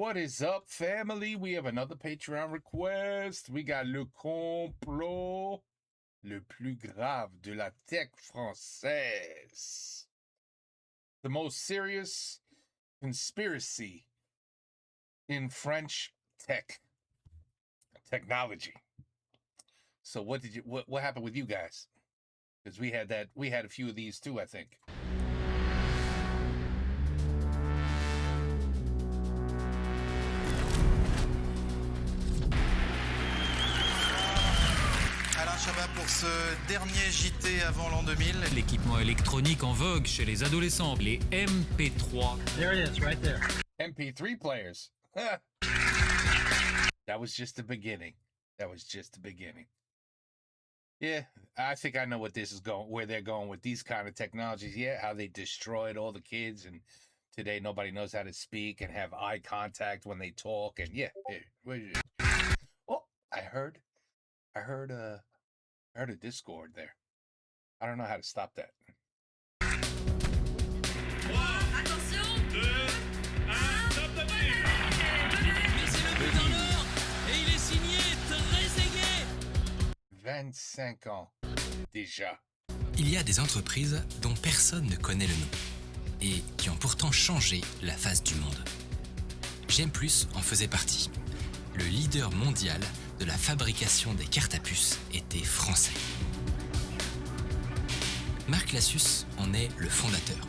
What is up, family? We have another Patreon request. We got le complot le plus grave de la tech française. The most serious conspiracy in French technology. So what happened with you guys? Because we had a few of these too, I think. Alain Chabat pour ce dernier JT avant l'an 2000. L'équipement électronique en vogue chez les adolescents, les MP3. There it is, right there. MP3 players. That was just the beginning. Yeah, I think I know what this is going, where they're going with these kind of technologies. Yeah, how they destroyed all the kids, and today nobody knows how to speak and have eye contact when they talk. And yeah, oh, I heard a Discord there. I don't know how to stop that. Attention 2, 1, top de vue. C'est le but en or et il est signé Trezeguet. 25 ans déjà. Il y a des entreprises dont personne ne connaît le nom et qui ont pourtant changé la face du monde. GM+ en faisait partie. Le leader mondial de la fabrication des cartes à puces était français. Marc Lassus en est le fondateur.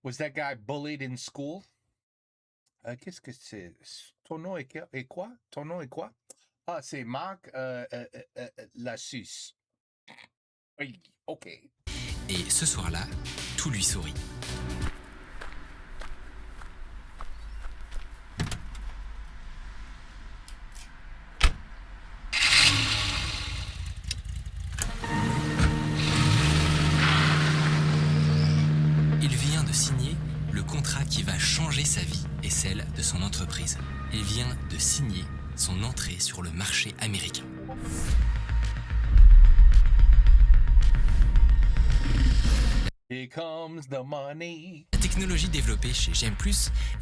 Was that guy bullied in school? Qu'est-ce que c'est? Ton nom est quoi? Ton nom est quoi? Ah, c'est Marc Lassus. Oui, ok. Et ce soir-là, tout lui sourit. Il vient de signer le contrat qui va changer sa vie et celle de son entreprise. Il vient de signer son entrée sur le marché américain. Here comes the money. La technologie développée chez GM+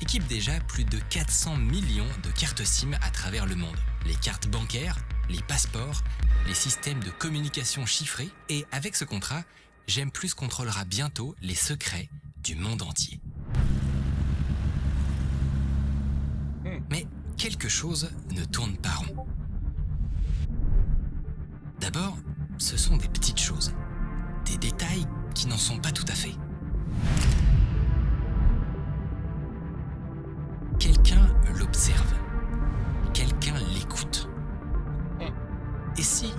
équipe déjà plus de 400 millions de cartes SIM à travers le monde. Les cartes bancaires, les passeports, les systèmes de communication chiffrés. Et avec ce contrat, GM+ contrôlera bientôt les secrets du monde entier. Mais quelque chose ne tourne pas rond. D'abord, ce sont des petites choses, des détails qui n'en sont pas tout à fait. Quelqu'un l'observe, quelqu'un l'écoute. Et si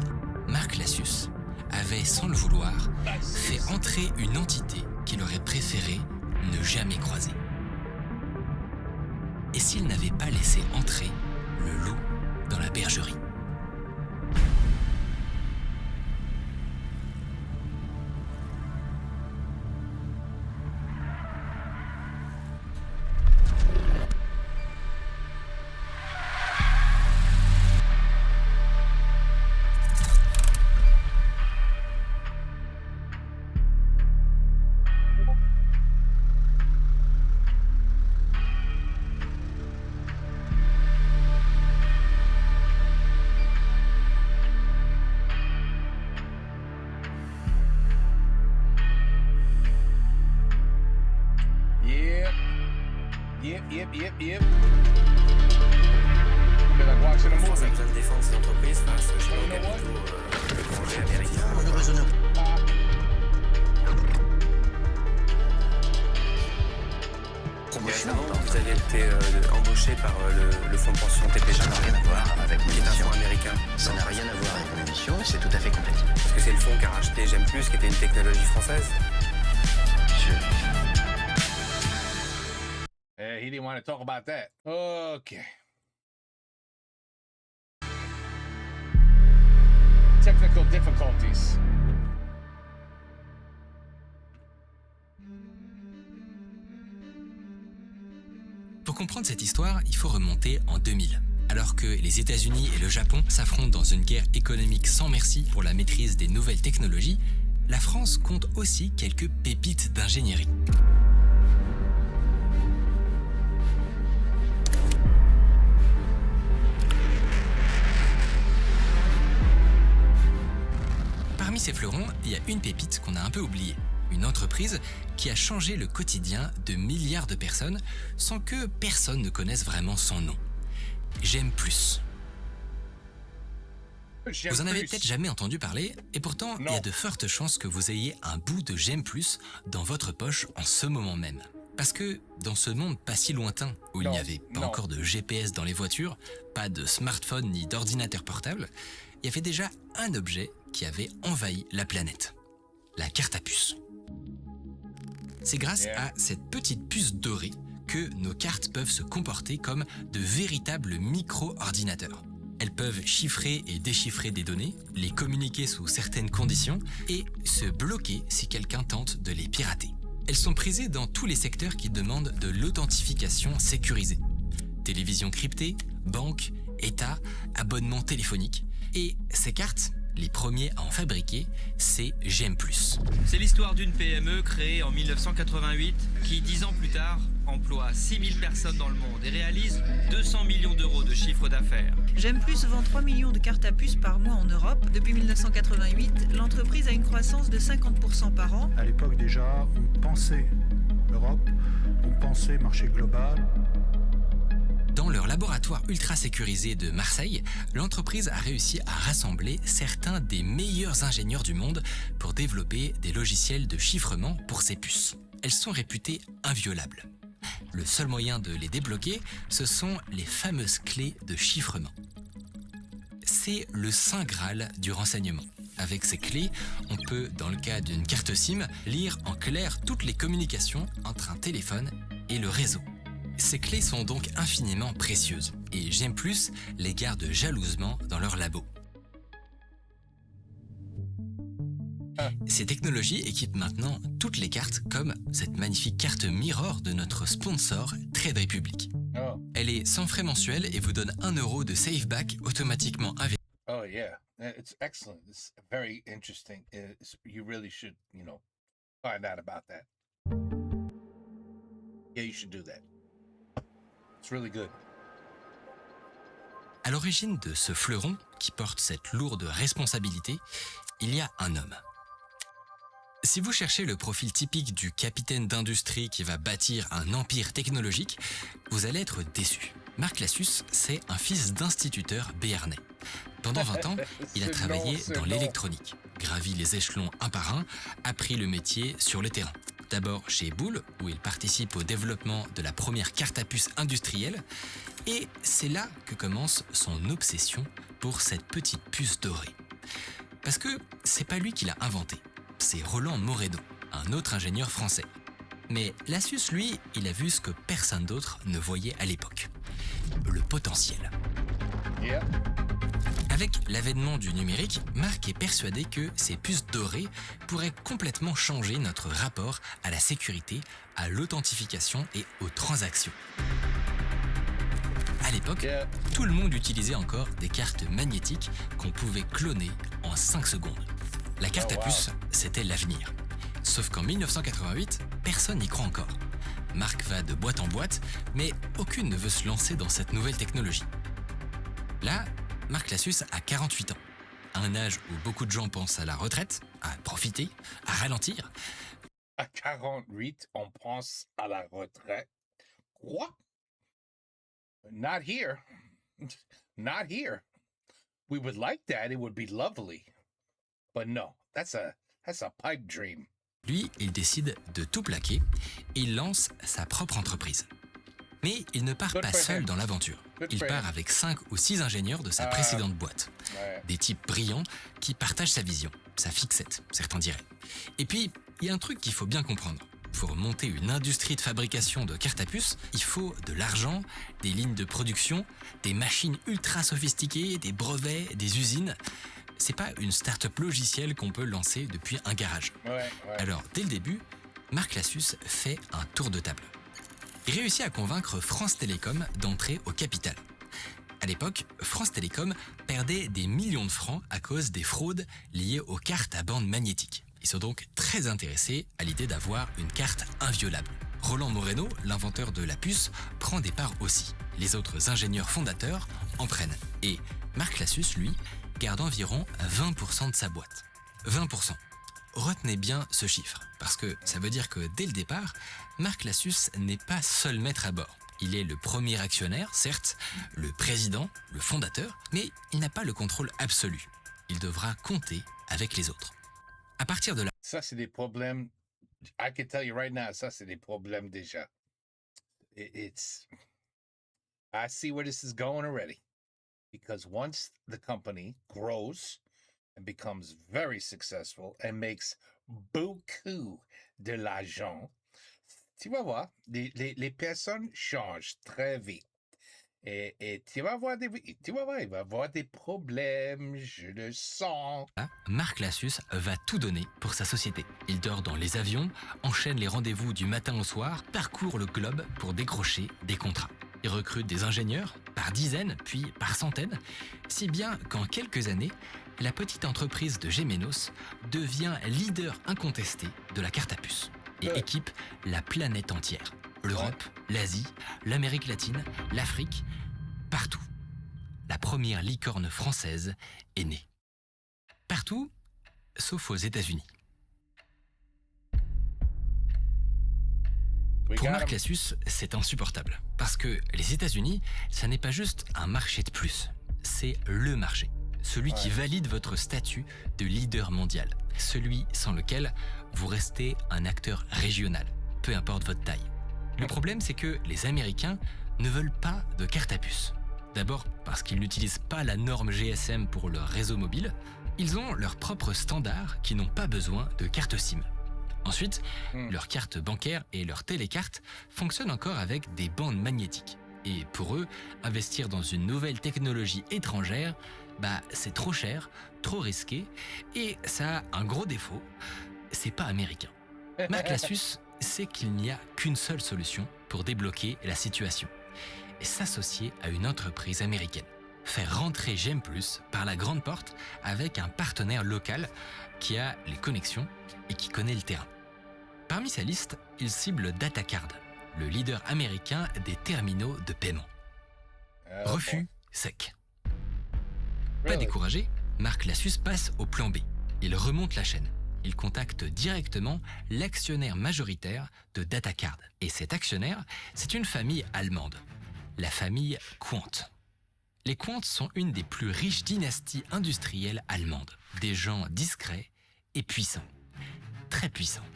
Marc Lassus avait, sans le vouloir, fait entrer une entité qu'il aurait préféré ne jamais croiser? Et s'il n'avait pas laissé entrer le loup dans la bergerie? Yep. Feel like watching a France a movie. besoin de défendre ses entreprises face aux géants capitaux étrangers américains. Récemment, vous avez été embauché par le fonds de pension TPG. Ça n'a rien à voir avec qui mon est un mission. fonds américain. Ça n'a rien à voir avec mon mission et c'est tout à fait compatible. Parce que c'est le fonds qui a racheté GM+, qui était une technologie française. He didn't want to talk about that. Okay. Technical difficulties. Pour comprendre cette histoire, il faut remonter en 2000. Alors que les États-Unis et le Japon s'affrontent dans une guerre économique sans merci pour la maîtrise des nouvelles technologies, la France compte aussi quelques pépites d'ingénierie. Parmi ces fleurons, il y a une pépite qu'on a un peu oubliée. Une entreprise qui a changé le quotidien de milliards de personnes sans que personne ne connaisse vraiment son nom. J'aime plus. Vous en avez peut-être jamais entendu parler, et pourtant, il y a de fortes chances que vous ayez un bout de J'aime plus dans votre poche en ce moment même. Parce que dans ce monde pas si lointain, où il n'y avait pas encore de GPS dans les voitures, pas de smartphone ni d'ordinateur portable, il y avait déjà un objet qui avait envahi la planète. La carte à puce. C'est grâce à cette petite puce dorée que nos cartes peuvent se comporter comme de véritables micro-ordinateurs. Elles peuvent chiffrer et déchiffrer des données, les communiquer sous certaines conditions et se bloquer si quelqu'un tente de les pirater. Elles sont prisées dans tous les secteurs qui demandent de l'authentification sécurisée. Télévision cryptée, banque, État, abonnement téléphonique. Et ces cartes, les premiers à en fabriquer, c'est J'aime plus. C'est l'histoire d'une PME créée en 1988 qui, 10 ans plus tard, emploie 6000 personnes dans le monde et réalise 200 millions d'euros de chiffre d'affaires. J'aime plus vend 3 millions de cartes à puce par mois en Europe. Depuis 1988, l'entreprise a une croissance de 50% par an. À l'époque déjà, on pensait Europe, on pensait marché global. Dans leur laboratoire ultra sécurisé de Marseille, l'entreprise a réussi à rassembler certains des meilleurs ingénieurs du monde pour développer des logiciels de chiffrement pour ces puces. Elles sont réputées inviolables. Le seul moyen de les débloquer, ce sont les fameuses clés de chiffrement. C'est le saint graal du renseignement. Avec ces clés, on peut, dans le cas d'une carte SIM, lire en clair toutes les communications entre un téléphone et le réseau. Ces clés sont donc infiniment précieuses et J'aime plus les garde jalousement dans leur labo. Ces technologies équipent maintenant toutes les cartes comme cette magnifique carte Mirror de notre sponsor Trade Republic. Elle est sans frais mensuels et vous donne 1 euro de SafeBack automatiquement investi. Oh yeah, it's excellent. It's very interesting. You really should, find out about that. Yeah, you should do that. It's really good. À l'origine de ce fleuron qui porte cette lourde responsabilité, il y a un homme. Si vous cherchez le profil typique du capitaine d'industrie qui va bâtir un empire technologique, vous allez être déçu. Marc Lassus, c'est un fils d'instituteur béarnais. Pendant 20 ans, il a travaillé dans l'électronique, gravi les échelons un par un, appris le métier sur le terrain. D'abord chez Boulle, où il participe au développement de la première carte à puce industrielle. Et c'est là que commence son obsession pour cette petite puce dorée. Parce que c'est pas lui qui l'a inventée, c'est Roland Moredo, un autre ingénieur français. Mais Lassus, lui, il a vu ce que personne d'autre ne voyait à l'époque. Le potentiel. Yeah. Avec l'avènement du numérique, Marc est persuadé que ces puces dorées pourraient complètement changer notre rapport à la sécurité, à l'authentification et aux transactions. À l'époque, tout le monde utilisait encore des cartes magnétiques qu'on pouvait cloner en 5 secondes. La carte à puce, c'était l'avenir. Sauf qu'en 1988, personne n'y croit encore. Marc va de boîte en boîte, mais aucune ne veut se lancer dans cette nouvelle technologie. Là, Marc Lassus a 48 ans, un âge où beaucoup de gens pensent à la retraite, à profiter, à ralentir. À 48, on pense à la retraite. Quoi? Not here. Not here. We would like that, it would be lovely. But no, that's a pipe dream. Lui, il décide de tout plaquer et il lance sa propre entreprise. Mais il ne part pas seul dans l'aventure. Il part avec 5 ou 6 ingénieurs de sa précédente boîte. Des types brillants qui partagent sa vision, sa fixette, certains diraient. Et puis, il y a un truc qu'il faut bien comprendre. Pour monter une industrie de fabrication de cartes à puce, il faut de l'argent, des lignes de production, des machines ultra sophistiquées, des brevets, des usines. C'est pas une start-up logicielle qu'on peut lancer depuis un garage. Alors, dès le début, Marc Lassus fait un tour de table. Il réussit à convaincre France Télécom d'entrer au capital. À l'époque, France Télécom perdait des millions de francs à cause des fraudes liées aux cartes à bande magnétique. Ils sont donc très intéressés à l'idée d'avoir une carte inviolable. Roland Moreno, l'inventeur de la puce, prend des parts aussi. Les autres ingénieurs fondateurs en prennent. Et Marc Lassus, lui, garde environ 20% de sa boîte. 20%. Retenez bien ce chiffre, parce que ça veut dire que dès le départ, Marc Lassus n'est pas seul maître à bord. Il est le premier actionnaire, certes, le président, le fondateur, mais il n'a pas le contrôle absolu. Il devra compter avec les autres. À partir de là... Ça, c'est des problèmes. I can tell you right now, ça, c'est des problèmes déjà. It's... I see where this is going already. Because once the company grows and becomes very successful and makes beaucoup de l'argent, tu vas voir, les personnes changent très vite. Et tu vas voir, il va y avoir des problèmes, je le sens. Marc Lassus va tout donner pour sa société. Il dort dans les avions, enchaîne les rendez-vous du matin au soir, parcourt le globe pour décrocher des contrats. Il recrute des ingénieurs, par dizaines, puis par centaines, si bien qu'en quelques années, la petite entreprise de Gémenos devient leader incontesté de la carte à puce et équipe la planète entière. L'Europe, l'Asie, l'Amérique latine, l'Afrique, partout. La première licorne française est née. Partout, sauf aux États-Unis. Pour Marc Lassus, c'est insupportable. Parce que les États-Unis, ça n'est pas juste un marché de plus. C'est le marché. Celui qui valide votre statut de leader mondial. Celui sans lequel vous restez un acteur régional, peu importe votre taille. Le problème, c'est que les Américains ne veulent pas de carte à puce. D'abord parce qu'ils n'utilisent pas la norme GSM pour leur réseau mobile. Ils ont leurs propres standards qui n'ont pas besoin de carte SIM. Ensuite, leurs cartes bancaires et leurs télécartes fonctionnent encore avec des bandes magnétiques. Et pour eux, investir dans une nouvelle technologie étrangère, c'est trop cher, trop risqué, et ça a un gros défaut, c'est pas américain. Marc Lassus sait qu'il n'y a qu'une seule solution pour débloquer la situation, et s'associer à une entreprise américaine. Faire rentrer GEM+, par la grande porte avec un partenaire local qui a les connexions et qui connaît le terrain. Parmi sa liste, il cible Datacard, le leader américain des terminaux de paiement. Refus sec. Pas découragé, Marc Lassus passe au plan B. Il remonte la chaîne. Il contacte directement l'actionnaire majoritaire de Datacard. Et cet actionnaire, c'est une famille allemande, la famille Quandt. Les Quandt sont une des plus riches dynasties industrielles allemandes. Des gens discrets et puissants. Très puissants.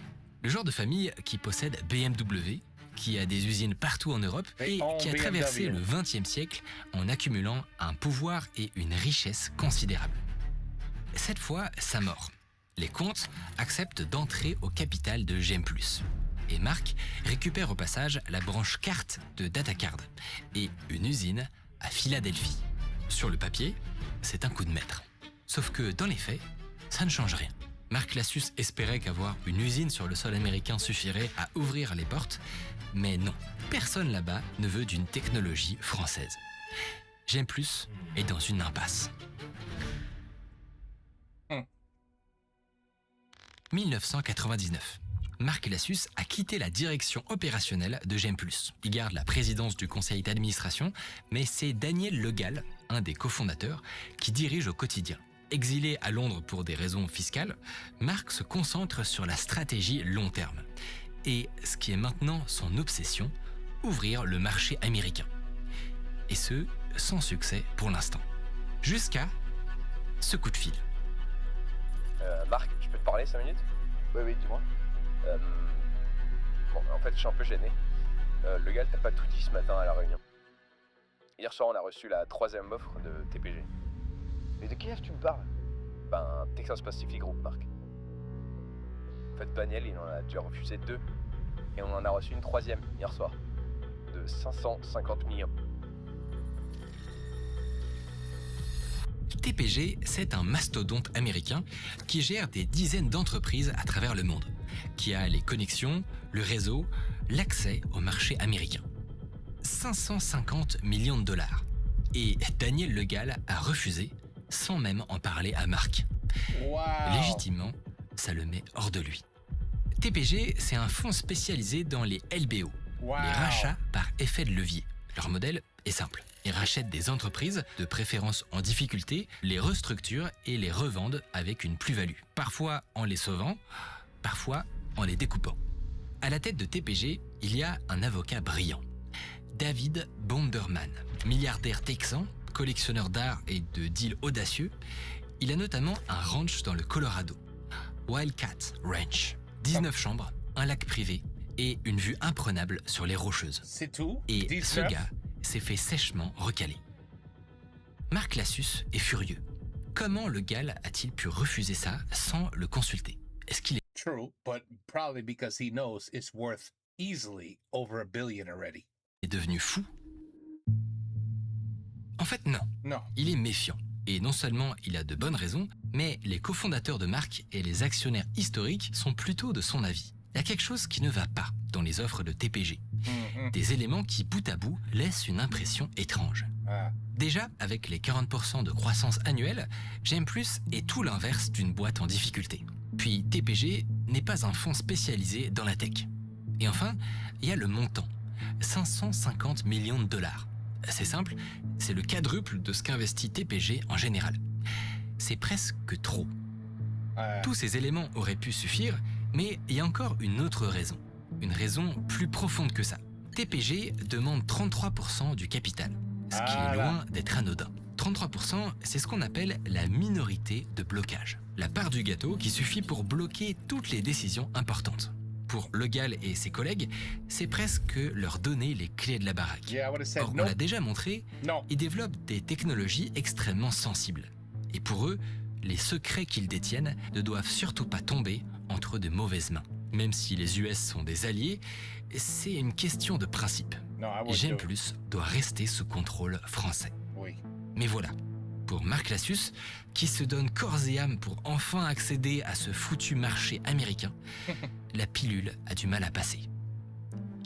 Le genre de famille qui possède BMW, qui a des usines partout en Europe et qui a traversé le XXe siècle en accumulant un pouvoir et une richesse considérables. Cette fois, ça mord. Les Quandt acceptent d'entrer au capital de GEM+. Et Marc récupère au passage la branche carte de Datacard et une usine à Philadelphie. Sur le papier, c'est un coup de maître. Sauf que dans les faits, ça ne change rien. Marc Lassus espérait qu'avoir une usine sur le sol américain suffirait à ouvrir les portes, mais non, personne là-bas ne veut d'une technologie française. GEM+ est dans une impasse. 1999. Marc Lassus a quitté la direction opérationnelle de GEM+. Il garde la présidence du conseil d'administration, mais c'est Daniel Legal, un des cofondateurs, qui dirige au quotidien. Exilé à Londres pour des raisons fiscales, Marc se concentre sur la stratégie long terme. Et ce qui est maintenant son obsession, ouvrir le marché américain. Et ce, sans succès pour l'instant. Jusqu'à ce coup de fil. Marc, je peux te parler 5 minutes ? Oui, dis-moi. En fait, je suis un peu gêné. Le gars, t'as pas tout dit ce matin à la réunion. Hier soir, on a reçu la 3e offre de TPG. Mais de qui est-ce que tu me parles ? Texas Pacific Group, Marc. En fait, Daniel, il en a déjà refusé 2. Et on en a reçu une 3e hier soir. De 550 millions. TPG, c'est un mastodonte américain qui gère des dizaines d'entreprises à travers le monde, qui a les connexions, le réseau, l'accès au marché américain. 550 millions de dollars. Et Daniel Legal a refusé, sans même en parler à Marc. Wow. Légitimement, ça le met hors de lui. TPG, c'est un fonds spécialisé dans les LBO, Wow. les rachats par effet de levier. Leur modèle est simple. Ils rachètent des entreprises, de préférence en difficulté, les restructurent et les revendent avec une plus-value. Parfois en les sauvant, parfois en les découpant. À la tête de TPG, il y a un avocat brillant. David Bonderman, milliardaire texan, collectionneur d'art et de deals audacieux. Il a notamment un ranch dans le Colorado, Wildcat Ranch. 19 chambres, un lac privé et une vue imprenable sur les Rocheuses. C'est tout? Et 19? ce gars s'est fait sèchement recaler. Marc Lassus est furieux. Comment le gars a-t-il pu refuser ça sans le consulter? Est-ce qu'il True, but probably because he knows it's worth easily over $1 billion already. est devenu fou? En fait, non. Non. Il est méfiant. Et non seulement il a de bonnes raisons, mais les cofondateurs de Marc et les actionnaires historiques sont plutôt de son avis. Il y a quelque chose qui ne va pas dans les offres de TPG. Des éléments qui, bout à bout, laissent une impression étrange. Ah. Déjà, avec les 40% de croissance annuelle, GM+ est tout l'inverse d'une boîte en difficulté. Puis TPG n'est pas un fonds spécialisé dans la tech. Et enfin, il y a le montant. 550 millions de dollars. C'est simple, c'est le quadruple de ce qu'investit TPG en général. C'est presque trop. Tous ces éléments auraient pu suffire, mais il y a encore une autre raison. Une raison plus profonde que ça. TPG demande 33% du capital, ce qui est loin d'être anodin. 33%, c'est ce qu'on appelle la minorité de blocage. La part du gâteau qui suffit pour bloquer toutes les décisions importantes. Pour Le Gall et ses collègues, c'est presque leur donner les clés de la baraque. Or, on l'a déjà montré, ils développent des technologies extrêmement sensibles. Et pour eux, les secrets qu'ils détiennent ne doivent surtout pas tomber entre de mauvaises mains. Même si les US sont des alliés, c'est une question de principe. GM+ doit rester sous contrôle français. Oui. Mais voilà, pour Marc Lassus, qui se donne corps et âme pour enfin accéder à ce foutu marché américain, la pilule a du mal à passer.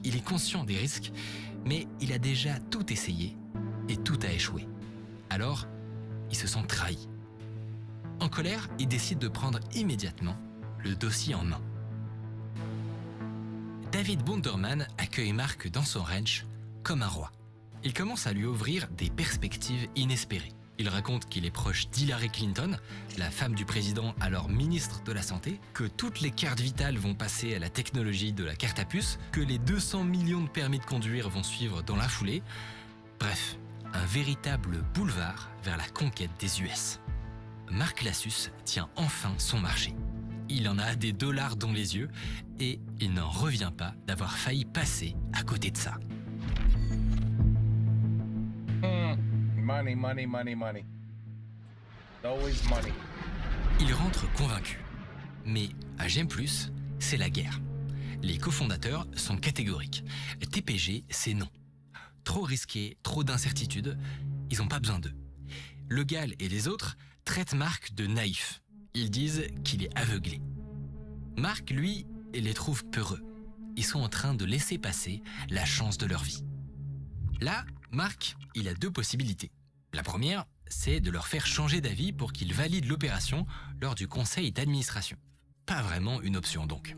Il est conscient des risques, mais il a déjà tout essayé et tout a échoué. Alors, il se sent trahi. En colère, il décide de prendre immédiatement le dossier en main. David Bonderman accueille Marc dans son ranch comme un roi. Il commence à lui ouvrir des perspectives inespérées. Il raconte qu'il est proche d'Hillary Clinton, la femme du président alors ministre de la Santé, que toutes les cartes vitales vont passer à la technologie de la carte à puce, que les 200 millions de permis de conduire vont suivre dans la foulée. Bref, un véritable boulevard vers la conquête des US. Marc Lassus tient enfin son marché. Il en a des dollars dans les yeux et il n'en revient pas d'avoir failli passer à côté de ça. Money, money, money, money. Always money. Il rentre convaincu. Mais à GM+, c'est la guerre. Les cofondateurs sont catégoriques. TPG, c'est non. Trop risqué, trop d'incertitudes, ils n'ont pas besoin d'eux. Le Gall et les autres traitent Marc de naïf. Ils disent qu'il est aveuglé. Marc, lui, les trouve peureux. Ils sont en train de laisser passer la chance de leur vie. Là, Marc, il a deux possibilités. La première, c'est de leur faire changer d'avis pour qu'ils valident l'opération lors du conseil d'administration. Pas vraiment une option donc.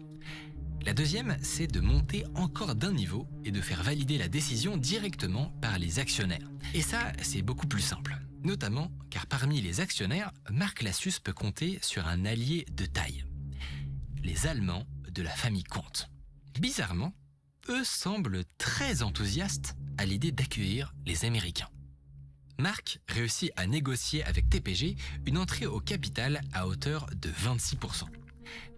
La deuxième, c'est de monter encore d'un niveau et de faire valider la décision directement par les actionnaires. Et ça, c'est beaucoup plus simple. Notamment car parmi les actionnaires, Marc Lassus peut compter sur un allié de taille. Les Allemands de la famille Comte. Bizarrement, eux semblent très enthousiastes à l'idée d'accueillir les Américains. Marc réussit à négocier avec TPG une entrée au capital à hauteur de 26%.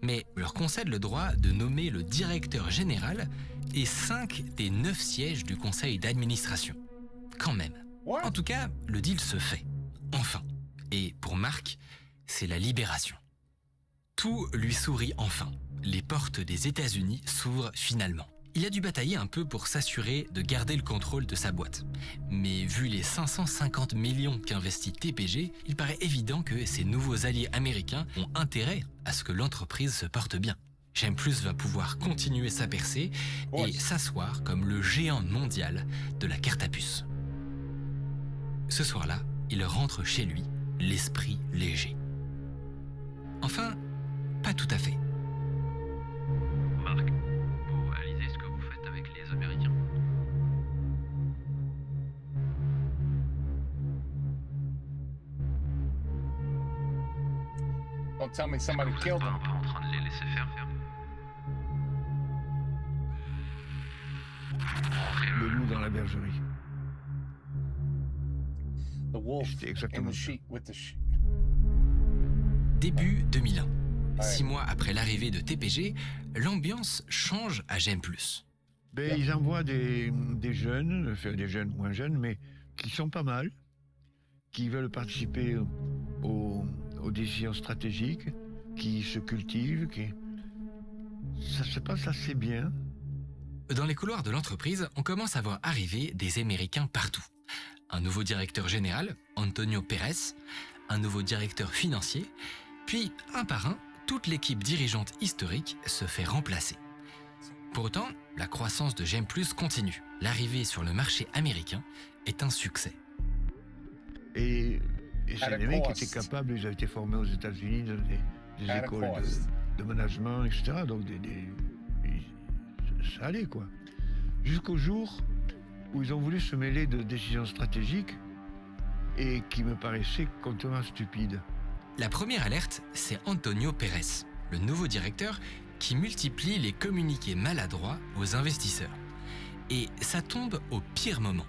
Mais leur concède le droit de nommer le directeur général et 5 des 9 sièges du conseil d'administration. Quand même. En tout cas, le deal se fait. Enfin. Et pour Marc, c'est la libération. Tout lui sourit enfin. Les portes des États-Unis s'ouvrent finalement. Il a dû batailler un peu pour s'assurer de garder le contrôle de sa boîte. Mais vu les 550 millions qu'investit TPG, il paraît évident que ses nouveaux alliés américains ont intérêt à ce que l'entreprise se porte bien. GM+ va pouvoir continuer sa percée et s'asseoir comme le géant mondial de la carte à puce. Ce soir-là, il rentre chez lui, l'esprit léger. Enfin, pas tout à fait. Marc, vous réalisez ce que vous faites avec les Américains? Don't tell me somebody killed him. Vous êtes pas en train de les laisser faire. Le loup dans la bergerie. The wolf C'était in exactement the ça. sheep with the sheep. Début 2001. Ouais. 6 mois après l'arrivée de TPG, l'ambiance change à J'aime plus. Ben, ils envoient des jeunes, enfin des jeunes moins jeunes, mais qui sont pas mal, qui veulent participer aux décisions stratégiques, qui se cultivent, ça se passe assez bien. Dans les couloirs de l'entreprise, on commence à voir arriver des Américains partout. Un nouveau directeur général, Antonio Pérez, un nouveau directeur financier, puis un par un, toute l'équipe dirigeante historique se fait remplacer. Pour autant, la croissance de J'aime plus continue. L'arrivée sur le marché américain est un succès. Et c'est des mecs qui étaient capables, ils avaient été formés aux États-Unis dans des écoles de management, etc. Donc ça allait, quoi. Jusqu'au jour où ils ont voulu se mêler de décisions stratégiques et qui me paraissaient complètement stupides. La première alerte, c'est Antonio Pérez, le nouveau directeur qui multiplie les communiqués maladroits aux investisseurs. Et ça tombe au pire moment.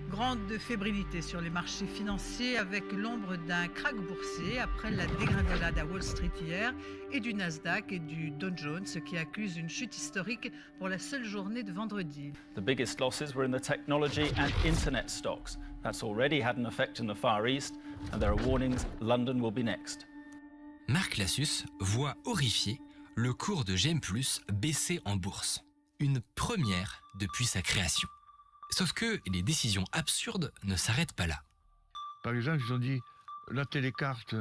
Grande fébrilité sur les marchés financiers avec l'ombre d'un krach boursier après la dégringolade à Wall Street hier et du Nasdaq et du Dow Jones qui accusent une chute historique pour la seule journée de vendredi. The biggest losses were in the technology and internet stocks. That's already had an effect in the Far East and there are warnings London will be next. Marc Lassus voit horrifié le cours de J'aime plus baisser en bourse. Une première depuis sa création. Sauf que les décisions absurdes ne s'arrêtent pas là. Par exemple, ils ont dit, la télécarte,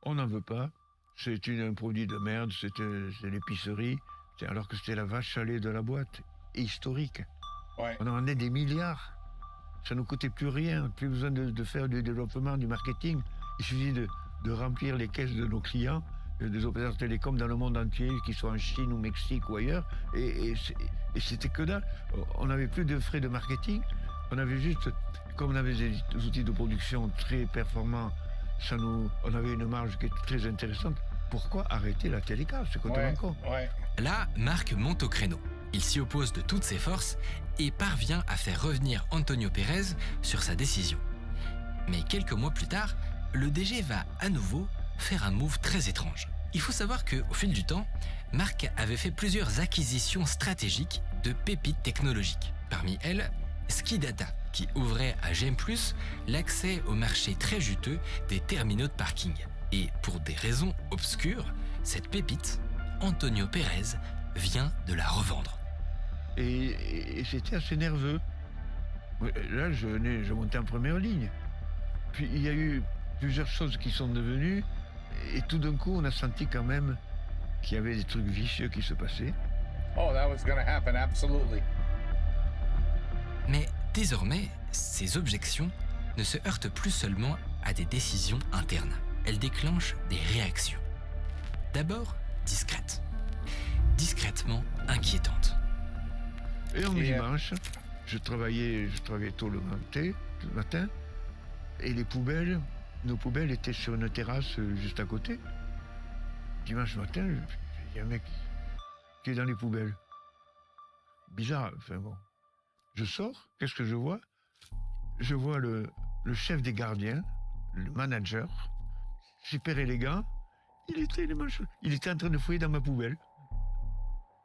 on n'en veut pas, c'est un produit de merde, c'est l'épicerie, alors que c'était la vache à lait de la boîte, historique. Ouais. On en vendait des milliards. Ça ne nous coûtait plus rien, plus besoin de faire du développement, du marketing. Il suffit de remplir les caisses de nos clients, des opérateurs télécoms dans le monde entier, qu'ils soient en Chine ou Mexique ou ailleurs, et c'était que dalle. On n'avait plus de frais de marketing, on avait juste, comme on avait des outils de production très performants, on avait une marge qui était très intéressante. Pourquoi arrêter la télécarte? C'est complètement con. Ouais. Là, Marc monte au créneau. Il s'y oppose de toutes ses forces et parvient à faire revenir Antonio Pérez sur sa décision. Mais quelques mois plus tard, le DG va à nouveau faire un move très étrange. Il faut savoir qu'au fil du temps, Marc avait fait plusieurs acquisitions stratégiques de pépites technologiques. Parmi elles, Skidata, qui ouvrait à J'aime plus l'accès au marché très juteux des terminaux de parking. Et pour des raisons obscures, cette pépite, Antonio Pérez vient de la revendre. Et c'était assez nerveux. Là, je montais en première ligne. Puis il y a eu plusieurs choses qui sont devenues, et tout d'un coup, on a senti quand même qu'il y avait des trucs vicieux qui se passaient. Oh, that was gonna happen, absolutely. Mais désormais, ces objections ne se heurtent plus seulement à des décisions internes. Elles déclenchent des réactions. D'abord, discrètes. Discrètement inquiétantes. Et un dimanche, je travaillais tôt le matin, et nos poubelles étaient sur une terrasse juste à côté. Dimanche matin, il y a un mec qui est dans les poubelles. Bizarre, enfin bon. Je sors, qu'est-ce que je vois? Je vois le chef des gardiens, le manager, super élégant. Il était en train de fouiller dans ma poubelle.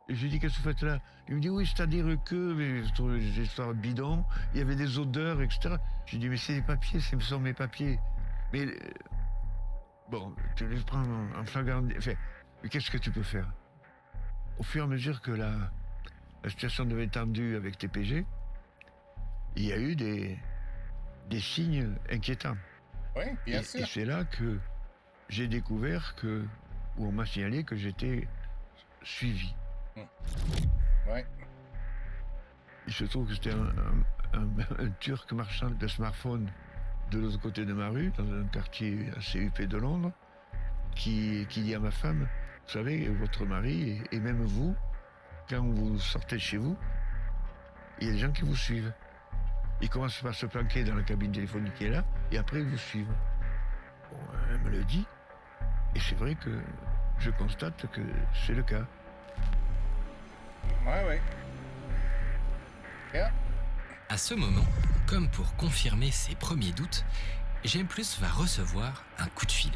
Et je lui dis, qu'est-ce que vous faites là? Il me dit, oui, c'est-à-dire que, des histoires bidons, il y avait des odeurs, etc. Je lui dis, mais c'est des papiers, ce sont mes papiers. Mais, bon, tu les prends en flagrant... Enfin, mais qu'est-ce que tu peux faire? Au fur et à mesure que la situation devait être tendue avec TPG, il y a eu des signes inquiétants. Oui, bien sûr. Et c'est là que j'ai découvert où on m'a signalé que j'étais suivi. Ouais. Il se trouve que c'était un Turc marchand de smartphones de l'autre côté de ma rue, dans un quartier assez huppé de Londres, qui dit à ma femme, vous savez, votre mari et même vous, quand vous sortez de chez vous, il y a des gens qui vous suivent. Ils commencent par se planquer dans la cabine téléphonique qui est là, et après ils vous suivent. Bon, elle me le dit, et c'est vrai que je constate que c'est le cas. Ouais. Yeah. À ce moment, comme pour confirmer ses premiers doutes, Gem+ va recevoir un coup de fil.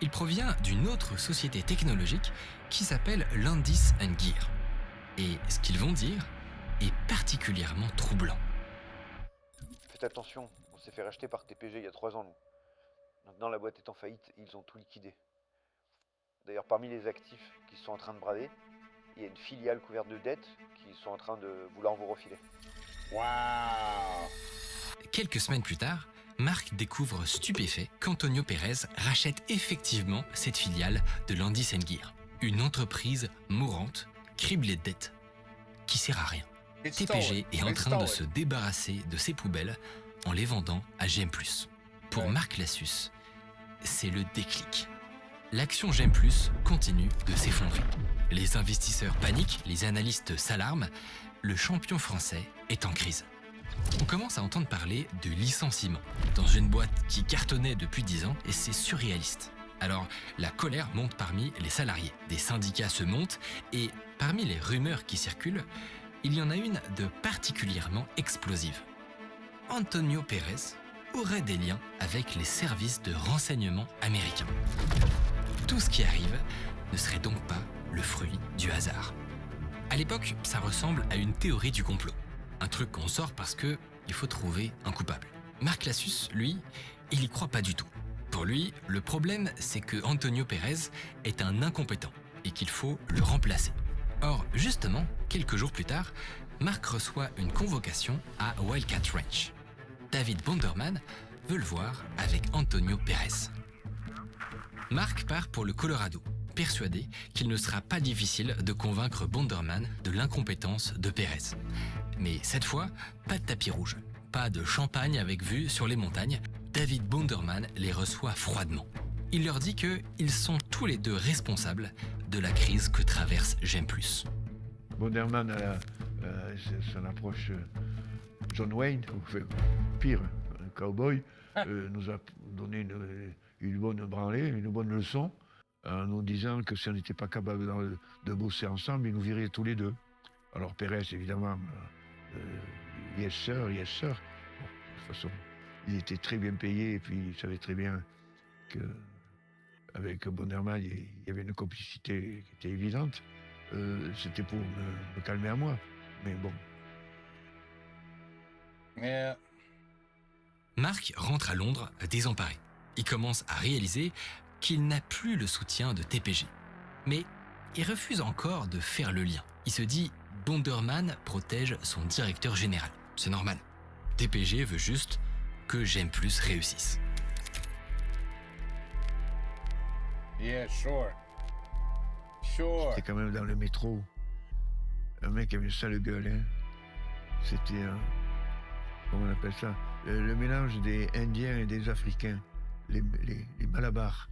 Il provient d'une autre société technologique qui s'appelle Landis & Gyr. Et ce qu'ils vont dire est particulièrement troublant. Faites attention, on s'est fait racheter par TPG il y a 3 ans, nous. Maintenant, la boîte est en faillite, ils ont tout liquidé. D'ailleurs, parmi les actifs qu'ils sont en train de brader, il y a une filiale couverte de dettes qu'ils sont en train de vouloir vous refiler. Waouh! Quelques semaines plus tard, Marc découvre stupéfait qu'Antonio Pérez rachète effectivement cette filiale de Landis & Gyr. Une entreprise mourante, criblée de dettes, qui sert à rien. TPG est en train de se débarrasser de ses poubelles en les vendant à Gem+. Pour Marc Lassus, c'est le déclic. L'action Gem+ continue de s'effondrer. Les investisseurs paniquent, les analystes s'alarment, le champion français est en crise. On commence à entendre parler de licenciement dans une boîte qui cartonnait depuis 10 ans et c'est surréaliste. Alors, la colère monte parmi les salariés. Des syndicats se montent et parmi les rumeurs qui circulent, il y en a une de particulièrement explosive. Antonio Pérez aurait des liens avec les services de renseignement américains. Tout ce qui arrive ne serait donc pas le fruit du hasard. À l'époque, ça ressemble à une théorie du complot. Un truc qu'on sort parce que il faut trouver un coupable. Marc Lassus, lui, il y croit pas du tout. Pour lui, le problème, c'est que Antonio Pérez est un incompétent et qu'il faut le remplacer. Or, justement, quelques jours plus tard, Marc reçoit une convocation à Wildcat Ranch. David Bonderman veut le voir avec Antonio Pérez. Marc part pour le Colorado, persuadé qu'il ne sera pas difficile de convaincre Bonderman de l'incompétence de Pérez. Mais cette fois, pas de tapis rouge, pas de champagne avec vue sur les montagnes. David Bonderman les reçoit froidement. Il leur dit qu'ils sont tous les deux responsables de la crise que traverse Gem+. Bonderman, son approche John Wayne, ou enfin, pire, un cowboy, nous a donné une bonne branlée, une bonne leçon, en nous disant que si on n'était pas capable de bosser ensemble, il nous virait tous les deux. Alors Pérez, évidemment, yes sir. Bon, de toute façon, il était très bien payé et puis il savait très bien qu'avec Bonderman, il y avait une complicité qui était évidente. C'était pour me calmer à moi, mais bon. Marc rentre à Londres désemparé. Il commence à réaliser qu'il n'a plus le soutien de TPG. Mais il refuse encore de faire le lien. Il se dit Bonderman protège son directeur général. C'est normal. TPG veut juste que Gem+ réussisse. Yeah, sure. C'était quand même dans le métro. Un mec avait une sale gueule, hein. C'était comment on appelle ça, le mélange des Indiens et des Africains. Les Malabars.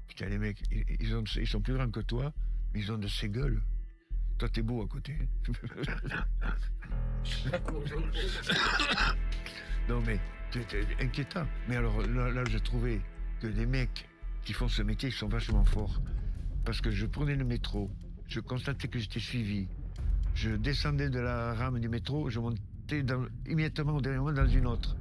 Putain, les mecs, ils sont plus grands que toi, mais ils ont de ces gueules. Toi, t'es beau à côté. Non, mais c'est inquiétant. Mais alors, là, j'ai trouvé que des mecs qui font ce métier, ils sont vachement forts. Parce que je prenais le métro, je constatais que j'étais suivi. Je descendais de la rame du métro, je montais immédiatement au dernier moment dans une autre.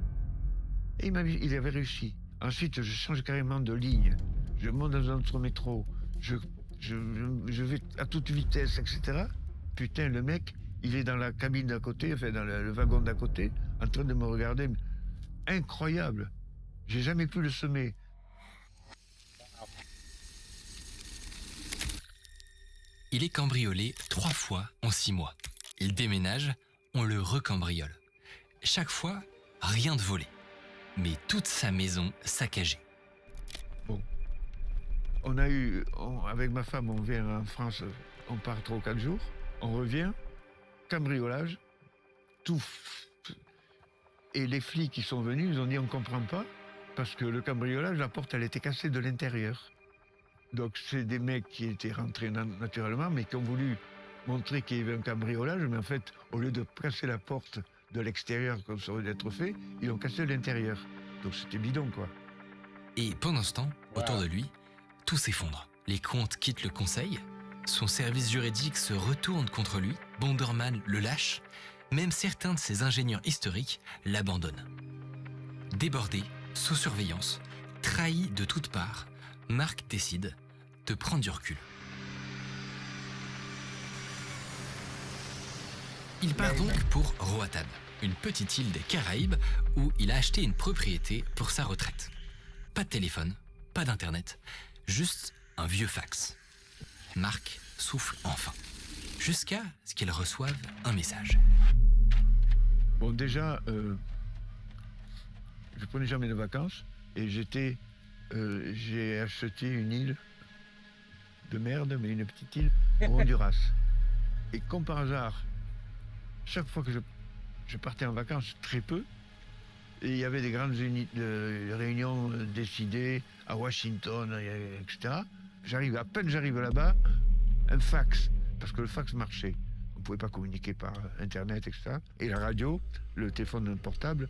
Et il avait réussi. Ensuite, je change carrément de ligne. Je monte dans un autre métro. Je vais à toute vitesse, etc. Putain, le mec, il est dans la cabine d'à côté, enfin dans le wagon d'à côté, en train de me regarder. Incroyable. J'ai jamais pu le semer. Il est cambriolé 3 fois en 6 mois. Il déménage, on le recambriole. Chaque fois, rien de volé. Mais toute sa maison saccagée. Bon. Avec ma femme, on vient en France, on part 3 ou 4 jours, on revient, cambriolage, tout. Et les flics qui sont venus, ils ont dit on comprend pas, parce que le cambriolage, la porte, elle était cassée de l'intérieur. Donc c'est des mecs qui étaient rentrés naturellement, mais qui ont voulu montrer qu'il y avait un cambriolage, mais en fait, au lieu de casser la porte de l'extérieur comme ça aurait dû être fait, ils ont cassé l'intérieur. Donc c'était bidon, quoi. Et pendant ce temps, autour de lui, tout s'effondre. Les comtes quittent le conseil, son service juridique se retourne contre lui, Bonderman le lâche, même certains de ses ingénieurs historiques l'abandonnent. Débordé, sous surveillance, trahi de toutes parts, Mark décide de prendre du recul. Il part donc pour Roatan, une petite île des Caraïbes où il a acheté une propriété pour sa retraite. Pas de téléphone, pas d'internet, juste un vieux fax. Mark souffle enfin, jusqu'à ce qu'il reçoive un message. Bon, déjà, je prenais jamais de vacances et j'ai acheté une île de merde, mais une petite île au Honduras. Et comme par hasard, chaque fois que je partais en vacances, très peu, et il y avait des grandes réunions décidées à Washington, etc. À peine j'arrive là-bas, un fax, parce que le fax marchait. On ne pouvait pas communiquer par Internet, etc. Et la radio, le téléphone portable,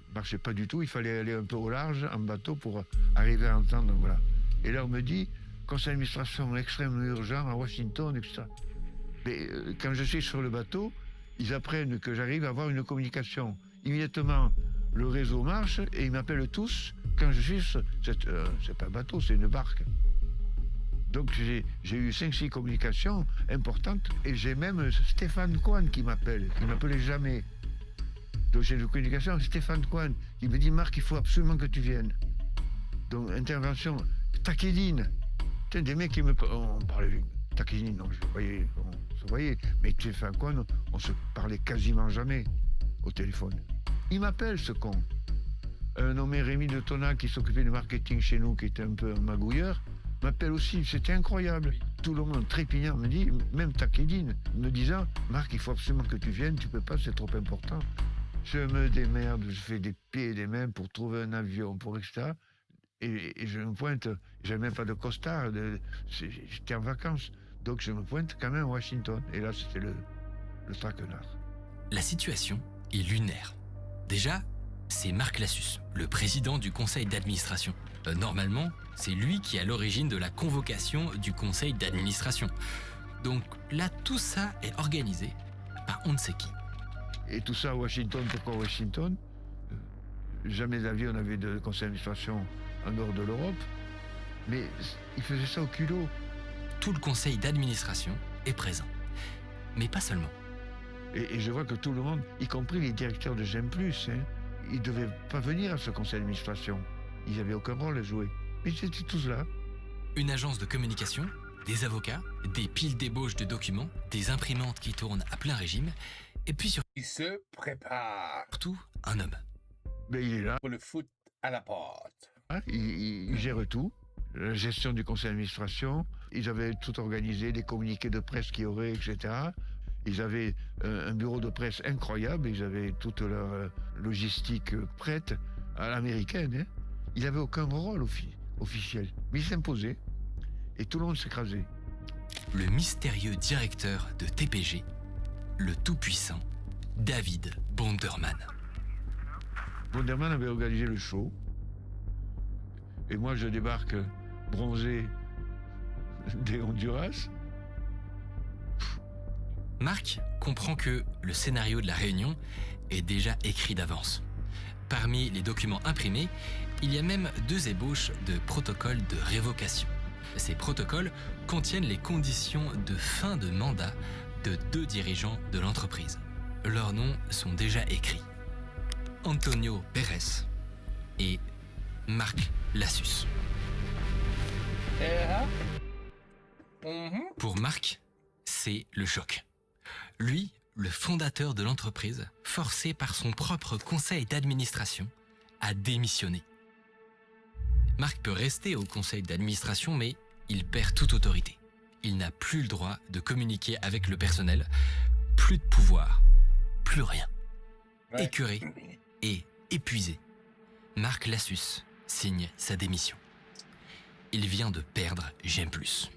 ne marchait pas du tout. Il fallait aller un peu au large, en bateau, pour arriver à entendre. Voilà. Et là, on me dit, conseil d'administration extrêmement urgent à Washington, etc. Mais quand je suis sur le bateau, ils apprennent que j'arrive à avoir une communication. Immédiatement, le réseau marche et ils m'appellent tous quand je suis sur... c'est pas un bateau, c'est une barque. Donc j'ai eu 5-6 communications importantes et j'ai même Stéphane Cohen qui m'appelle. Il ne m'appelait jamais. Donc j'ai une communication avec Stéphane Cohen qui me dit « Marc, il faut absolument que tu viennes ». Donc intervention, Takedine. Des mecs qui me... On parlait... Takedine, non, on se voyait. Mais Stéphane Cohen, on se parlait quasiment jamais au téléphone. Il m'appelle, ce con. Un nommé Rémi de Tona qui s'occupait du marketing chez nous, qui était un peu un magouilleur, m'appelle aussi. C'était incroyable. Tout le monde trépignant me dit, même Takedine, me disant « Marc, il faut absolument que tu viennes, tu peux pas, c'est trop important ». Je me démerde, je fais des pieds et des mains pour trouver un avion, pour etc. Et je me pointe, j'avais même pas de costard, j'étais en vacances. Donc je me pointe quand même à Washington. Et là, c'était le traquenard. La situation est lunaire. Déjà, c'est Mark Lassus, le président du conseil d'administration. Normalement, c'est lui qui est à l'origine de la convocation du conseil d'administration. Donc là, tout ça est organisé par on ne sait qui. Et tout ça à Washington, pourquoi Washington ? Jamais d'avion n'avait de conseil d'administration en dehors de l'Europe. Mais il faisait ça au culot. Tout le conseil d'administration est présent. Mais pas seulement. Et je vois que tout le monde, y compris les directeurs de J'aime Plus, ils ne devaient pas venir à ce conseil d'administration. Ils n'avaient aucun rôle à jouer. Mais ils étaient tous là. Une agence de communication, des avocats, des piles d'ébauche de documents, des imprimantes qui tournent à plein régime, et puis Il se prépare. surtout un homme. Mais il est là. Pour le foot à la porte. Il gère tout. La gestion du conseil d'administration. Ils avaient tout organisé, des communiqués de presse qu'il y aurait, etc. Ils avaient un bureau de presse incroyable. Ils avaient toute leur logistique prête à l'américaine. Il n'avait aucun rôle officiel. Mais il s'imposait. Et tout le monde s'écrasait. Le mystérieux directeur de TPG, le tout-puissant David Bonderman. Bonderman avait organisé le show. Et moi, je débarque bronzé des Honduras. Marc comprend que le scénario de la réunion est déjà écrit d'avance. Parmi les documents imprimés, il y a même 2 ébauches de protocoles de révocation. Ces protocoles contiennent les conditions de fin de mandat de 2 dirigeants de l'entreprise. Leurs noms sont déjà écrits. Antonio Pérez et Mark Lassus. Pour Marc, c'est le choc. Lui, le fondateur de l'entreprise, forcé par son propre conseil d'administration à démissionner. Marc peut rester au conseil d'administration, mais il perd toute autorité. Il n'a plus le droit de communiquer avec le personnel, plus de pouvoir, plus rien. Ouais. Écœuré et épuisé, Mark Lassus signe sa démission. il vient de perdre J'aime plus.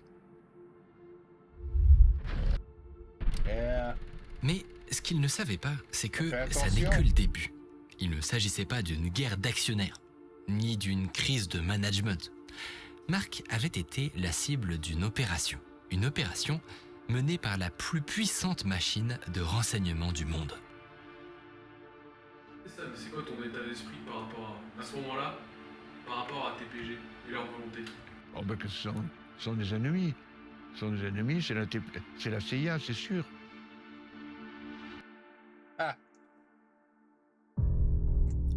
Mais ce qu'il ne savait pas, c'est que ça n'est que le début. Il ne s'agissait pas d'une guerre d'actionnaires, ni d'une crise de management. Marc avait été la cible d'une opération. Une opération menée par la plus puissante machine de renseignement du monde. C'est quoi ton état d'esprit par rapport à ce moment-là, par rapport à TPG et leur volonté? Oh ben que ce sont des ennemis. Ce sont des ennemis, c'est la CIA, c'est sûr.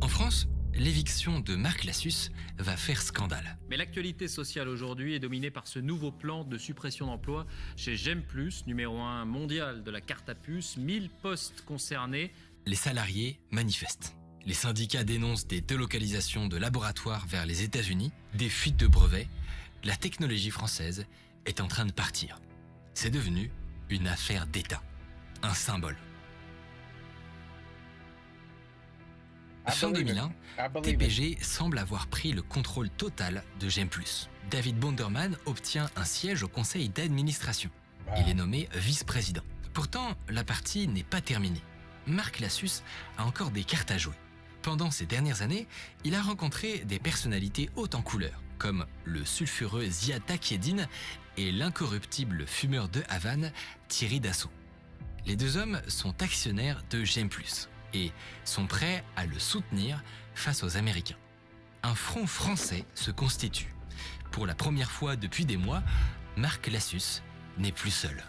En France, l'éviction de Marc Lassus va faire scandale. Mais l'actualité sociale aujourd'hui est dominée par ce nouveau plan de suppression d'emplois chez J'aime plus, numéro 1 mondial de la carte à puce, 1000 postes concernés. Les salariés manifestent. Les syndicats dénoncent des délocalisations de laboratoires vers les États-Unis, des fuites de brevets. La technologie française est en train de partir. C'est devenu une affaire d'État, un symbole. Fin 2001, TPG semble avoir pris le contrôle total de J'aime plus. David Bonderman obtient un siège au conseil d'administration. Il est nommé vice-président. Pourtant, la partie n'est pas terminée. Marc Lassus a encore des cartes à jouer. Pendant ces dernières années, il a rencontré des personnalités hautes en couleur, comme le sulfureux Ziad Takieddine et l'incorruptible fumeur de Havane, Thierry Dassault. Les deux hommes sont actionnaires de J'aime plus et sont prêts à le soutenir face aux Américains. Un front français se constitue. Pour la première fois depuis des mois, Marc Lassus n'est plus seul.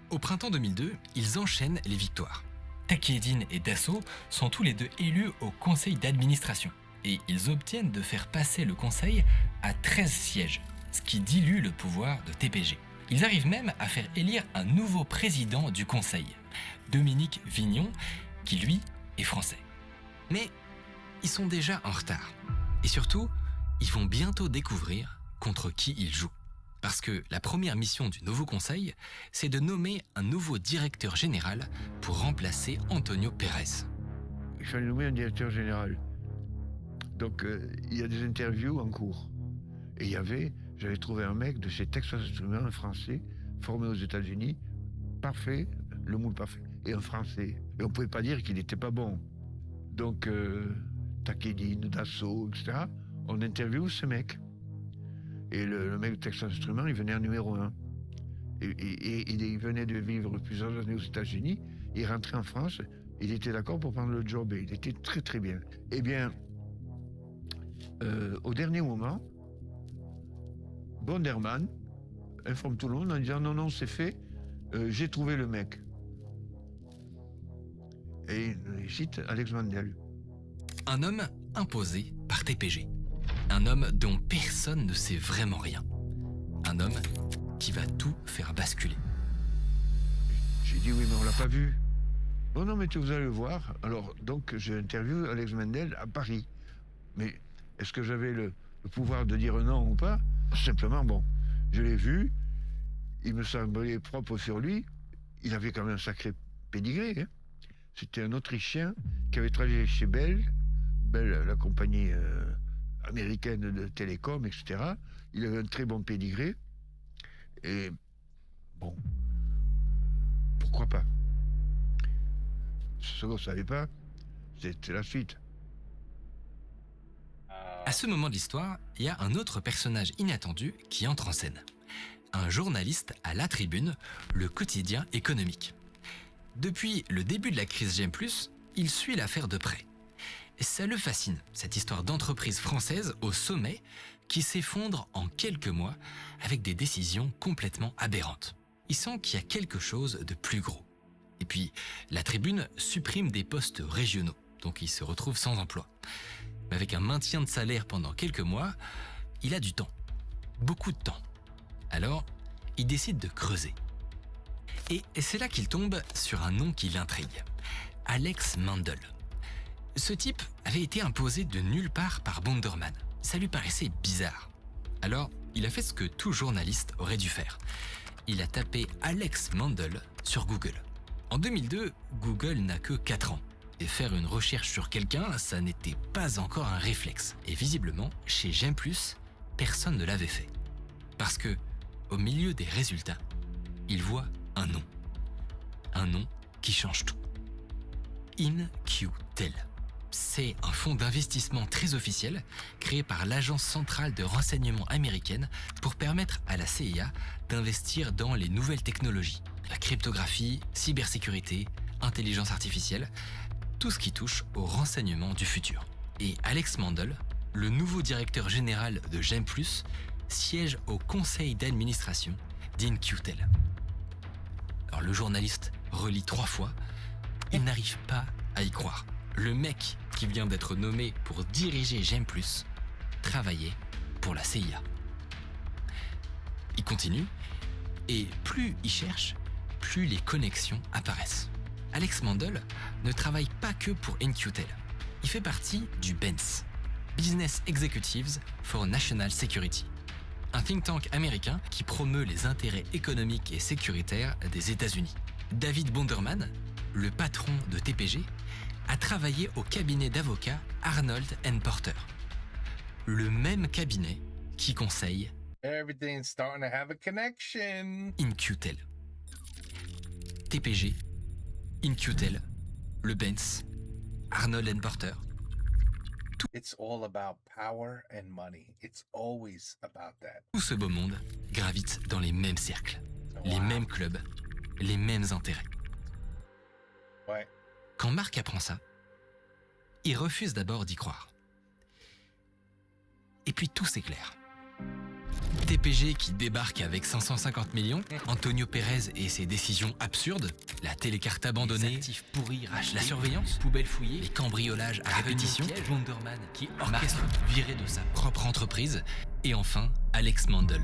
Au printemps 2002, ils enchaînent les victoires. Takieddine et Dassault sont tous les deux élus au conseil d'administration et ils obtiennent de faire passer le conseil à 13 sièges, ce qui dilue le pouvoir de TPG. Ils arrivent même à faire élire un nouveau président du conseil, Dominique Vignon, qui lui est français. Mais ils sont déjà en retard. Et surtout, ils vont bientôt découvrir contre qui ils jouent. Parce que la première mission du nouveau conseil, c'est de nommer un nouveau directeur général pour remplacer Antonio Pérez. Il fallait nommer un directeur général. Donc il y a des interviews en cours. Et j'avais trouvé un mec de chez Texas Instruments, un Français, formé aux États-Unis, parfait, le moule parfait, et un Français. Et on ne pouvait pas dire qu'il n'était pas bon. Donc Takieddine, Dassault, etc., on interviewe ce mec. Et le mec de Texas Instruments, il venait en numéro 1. Et il venait de vivre plusieurs années aux États-Unis. Il rentrait en France, il était d'accord pour prendre le job et il était très très bien. Eh bien, au dernier moment, Bonderman informe tout le monde en disant non, c'est fait, j'ai trouvé le mec. Et il cite Alex Mandel. Un homme imposé par TPG. Un homme dont personne ne sait vraiment rien. Un homme qui va tout faire basculer. J'ai dit oui, mais on l'a pas vu. Oh non, mais vous allez le voir. Alors, donc, j'ai interviewé Alex Mandel à Paris. Mais est-ce que j'avais le pouvoir de dire non ou pas? Simplement, bon, je l'ai vu. Il me semblait propre sur lui. Il avait quand même un sacré pédigré. Hein. C'était un Autrichien qui avait travaillé chez Bell, la compagnie américaine de télécom, etc. Il avait un très bon pédigré. Et bon, pourquoi pas? Ce qu'on ne savait pas, c'était la suite. À ce moment de l'histoire, il y a un autre personnage inattendu qui entre en scène. Un journaliste à La Tribune, le quotidien économique. Depuis le début de la crise J'aime plus, il suit l'affaire de près. Ça le fascine, cette histoire d'entreprise française au sommet qui s'effondre en quelques mois avec des décisions complètement aberrantes. Il sent qu'il y a quelque chose de plus gros. Et puis, La Tribune supprime des postes régionaux, donc il se retrouve sans emploi. Mais avec un maintien de salaire pendant quelques mois, il a du temps. Beaucoup de temps. Alors, il décide de creuser. Et c'est là qu'il tombe sur un nom qui l'intrigue. Alex Mandel. Ce type avait été imposé de nulle part par Bonderman. Ça lui paraissait bizarre. Alors, il a fait ce que tout journaliste aurait dû faire. Il a tapé Alex Mandel sur Google. En 2002, Google n'a que 4 ans. Et faire une recherche sur quelqu'un, ça n'était pas encore un réflexe. Et visiblement, chez J'aime plus, personne ne l'avait fait. Parce que, au milieu des résultats, il voit un nom. Un nom qui change tout. In-Q-Tel. C'est un fonds d'investissement très officiel créé par l'Agence centrale de renseignement américaine pour permettre à la CIA d'investir dans les nouvelles technologies, la cryptographie, cybersécurité, intelligence artificielle, tout ce qui touche au renseignement du futur. Et Alex Mandel, le nouveau directeur général de GEM+, siège au conseil d'administration d'InQtel. Alors le journaliste relit 3 fois, il n'arrive pas à y croire. Le mec qui vient d'être nommé pour diriger GEM+, travaillait pour la CIA. Il continue, et plus il cherche, plus les connexions apparaissent. Alex Mandel ne travaille pas que pour InQtel. Il fait partie du BENS, Business Executives for National Security, un think tank américain qui promeut les intérêts économiques et sécuritaires des États-Unis. David Bonderman, le patron de TPG, a travaillé au cabinet d'avocats Arnold & Porter, le même cabinet qui conseille Everything's starting to have a connection. InQtel. TPG, InQtel, le BENS, Arnold & Porter. It's all about power and money. It's always about that. Tout ce beau monde gravite dans les mêmes cercles, les mêmes clubs, les mêmes intérêts. Ouais. Quand Marc apprend ça, il refuse d'abord d'y croire. Et puis tout s'éclaire. TPG qui débarque avec 550 millions, Antonio Pérez et ses décisions absurdes, la télécarte abandonnée, les actifs pourris rachetés, la surveillance, poubelle fouillée, les cambriolages à répétition, Wonderman qui orchestre virer de sa propre entreprise, et enfin Alex Mandel,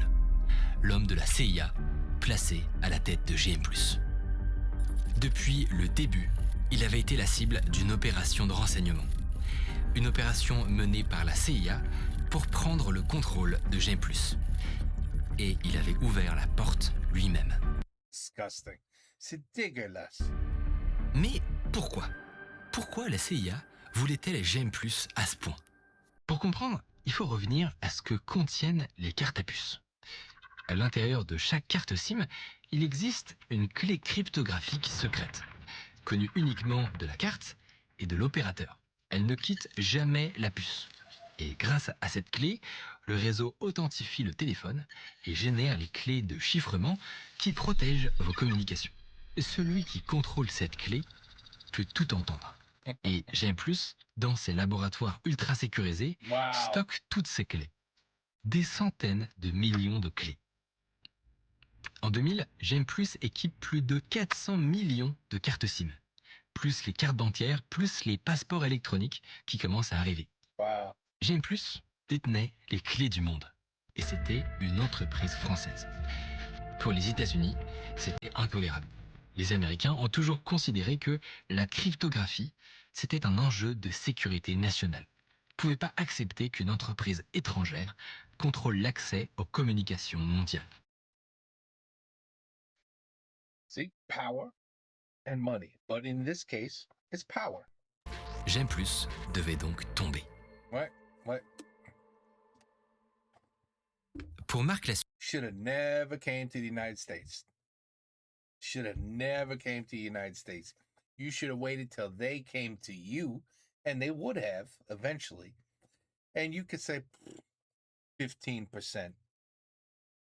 l'homme de la CIA, placé à la tête de GM+. Depuis le début, il avait été la cible d'une opération de renseignement. Une opération menée par la CIA pour prendre le contrôle de GM+. Et il avait ouvert la porte lui-même. Disgusting. C'est dégueulasse. Mais pourquoi ? Pourquoi la CIA voulait-elle GM+ à ce point ? Pour comprendre, il faut revenir à ce que contiennent les cartes à puce. À l'intérieur de chaque carte SIM, il existe une clé cryptographique secrète, connue uniquement de la carte et de l'opérateur. Elle ne quitte jamais la puce. Et grâce à cette clé, le réseau authentifie le téléphone et génère les clés de chiffrement qui protègent vos communications. Celui qui contrôle cette clé peut tout entendre. Et GM+, dans ses laboratoires ultra sécurisés, stocke toutes ces clés. Des centaines de millions de clés. En 2000, GM+ équipe plus de 400 millions de cartes SIM, plus les cartes bancaires, plus les passeports électroniques qui commencent à arriver. Wow. GM+ détenait les clés du monde, et c'était une entreprise française. Pour les États-Unis, c'était intolérable. Les Américains ont toujours considéré que la cryptographie, c'était un enjeu de sécurité nationale. Ils ne pouvaient pas accepter qu'une entreprise étrangère contrôle l'accès aux communications mondiales. See, power and money. But in this case, it's power. GM+ devait donc tomber. Ouais. Pour Marc Lassuer, should have never came to the United States. Should have never came to the United States. You should have waited till they came to you, and they would have eventually. And you could say 15%.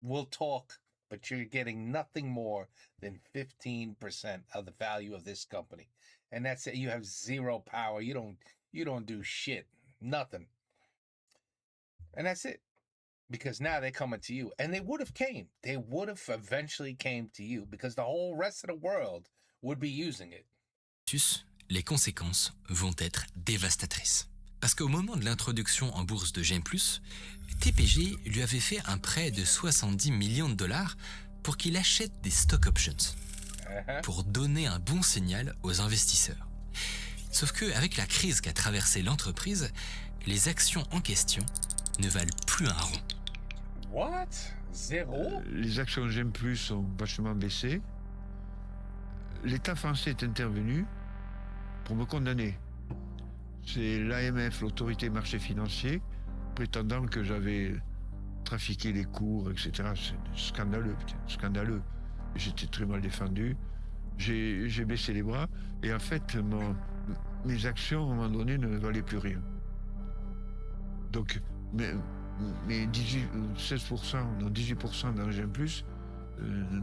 We'll talk, but you're getting nothing more than 15% of the value of this company. And that's it. You have zero power. You don't do shit. Nothing. And that's it. Because now they're coming to you. And they would have came. They would have eventually came to you because the whole rest of the world would be using it. Les conséquences vont être dévastatrices. Parce qu'au moment de l'introduction en bourse de GM+, TPG lui avait fait un prêt de 70 millions de dollars pour qu'il achète des stock options, pour donner un bon signal aux investisseurs. Sauf qu'avec la crise qu'a traversée l'entreprise, les actions en question ne valent plus un rond. What? Zéro? Les actions GM+ ont vachement baissé. L'État français est intervenu pour me condamner. C'est l'AMF, l'autorité marché financier, prétendant que j'avais trafiquer les cours, etc. C'est scandaleux, putain, scandaleux. J'étais très mal défendu. J'ai baissé les bras et en fait, mes actions, à un moment donné, ne valaient plus rien. Donc, mes 16%, non 18% dans J'aime plus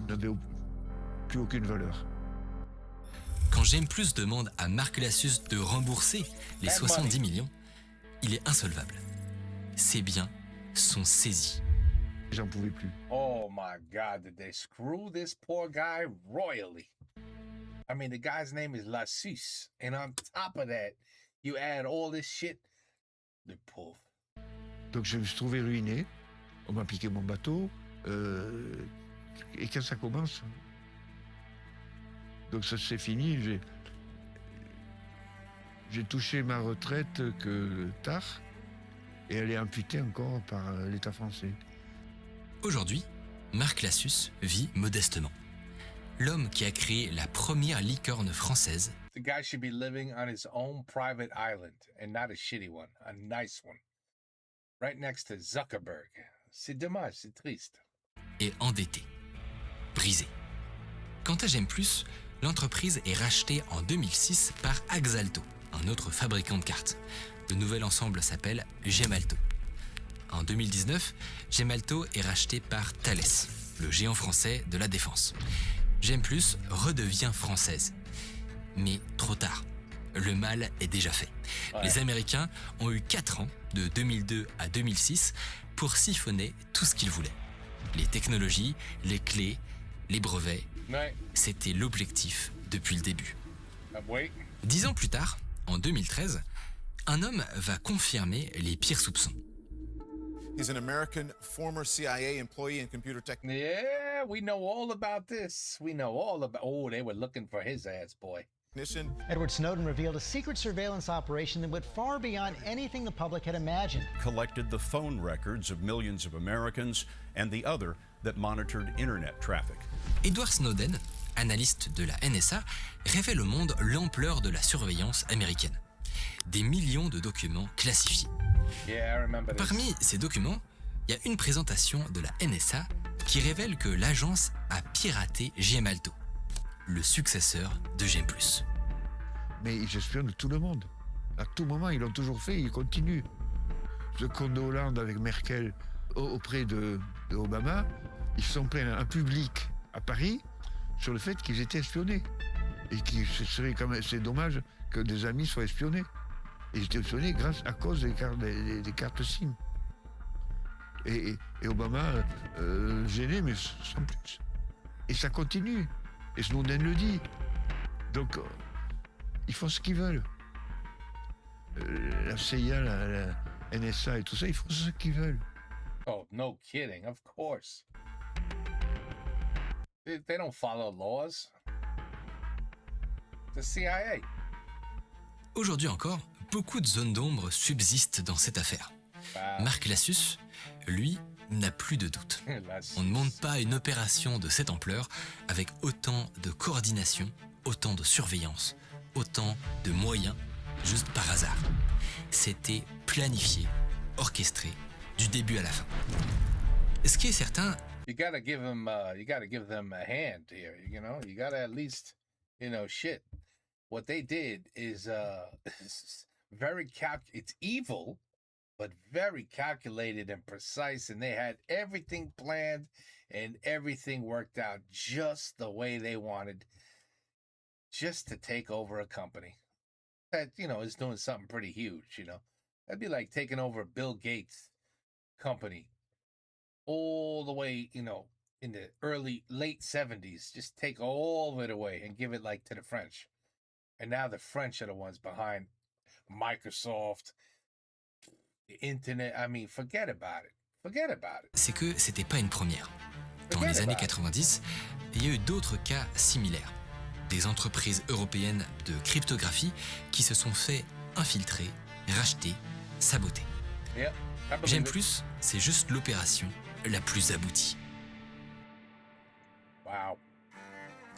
n'avaient plus aucune valeur. Quand J'aime plus demande à Marc Lassus de rembourser les 70 millions, il est insolvable. Ses biens sont saisis. J'en pouvais plus. Oh my God, did they screw this poor guy royally? I mean, the guy's name is Lassus, and on top of that, you add all this shit. The pauvre. Donc je me suis trouvé ruiné. On m'a piqué mon bateau. Et quand ça commence, donc ça c'est fini. J'ai touché ma retraite que tard, et elle est amputée encore par l'État français. Aujourd'hui, Marc Lassus vit modestement. L'homme qui a créé la première licorne française. The guy should be living on his own private island, and not a shitty one, a nice one. Right next to Zuckerberg. C'est dommage, c'est triste. Est endetté, brisé. Quant à J'aime plus, l'entreprise est rachetée en 2006 par Axalto, un autre fabricant de cartes. Le nouvel ensemble s'appelle Gemalto. En 2019, Gemalto est racheté par Thales, le géant français de la défense. J'aime plus redevient française. Mais trop tard. Le mal est déjà fait. Ouais. Les Américains ont eu 4 ans, de 2002 à 2006, pour siphonner tout ce qu'ils voulaient. Les technologies, les clés, les brevets. Ouais. C'était l'objectif depuis le début. Ouais. 10 ans plus tard, en 2013, un homme va confirmer les pires soupçons. He's an American former CIA employee in computer technology. Yeah, we know all about this. We know all about. Oh, they were looking for his ass, boy. Edward Snowden revealed a secret surveillance operation that went far beyond anything the public had imagined. Collected the phone records of millions of Americans and the other that monitored internet traffic. Edward Snowden, analyste de la NSA, révèle au monde l'ampleur de la surveillance américaine. Des millions de documents classifiés. Parmi ces documents, il y a une présentation de la NSA qui révèle que l'agence a piraté Gemalto, le successeur de J'aime plus. Mais ils espionnent tout le monde. À tout moment, ils l'ont toujours fait, ils continuent. Ce compte de Hollande avec Merkel auprès de Obama, ils se sont plaints en public à Paris sur le fait qu'ils étaient espionnés. Et c'est dommage que des amis soient espionnés. Ils étaient espionnés à cause des cartes SIM. Et Obama, gêné, mais sans plus. Et ça continue. Et Snowden le dit. Donc, ils font ce qu'ils veulent. La CIA, la NSA et tout ça, ils font ce qu'ils veulent. Oh, no kidding, of course. They don't follow laws. The CIA. Aujourd'hui encore, beaucoup de zones d'ombre subsistent dans cette affaire. Marc Lassus, lui, n'a plus de doute. On ne monte pas une opération de cette ampleur avec autant de coordination, autant de surveillance, autant de moyens, juste par hasard. C'était planifié, orchestré, du début à la fin. Ce qui est certain... You gotta give them a hand here, you know? You gotta at least, shit. What they did is it's evil, but very calculated and precise, and they had everything planned and everything worked out just the way they wanted, just to take over a company that, is doing something pretty huge, That'd be like taking over Bill Gates' company all the way, in the late 70s, just take all of it away and give it to the French. And now the French are the ones behind Microsoft, the internet. I mean, forget about it. Forget about it. C'est que c'était pas une première. Dans les années 90, il y a eu d'autres cas similaires. Des entreprises européennes de cryptographie qui se sont fait infiltrer, racheter, saboter. Yeah, J'aime plus, c'est juste l'opération la plus aboutie. Wow.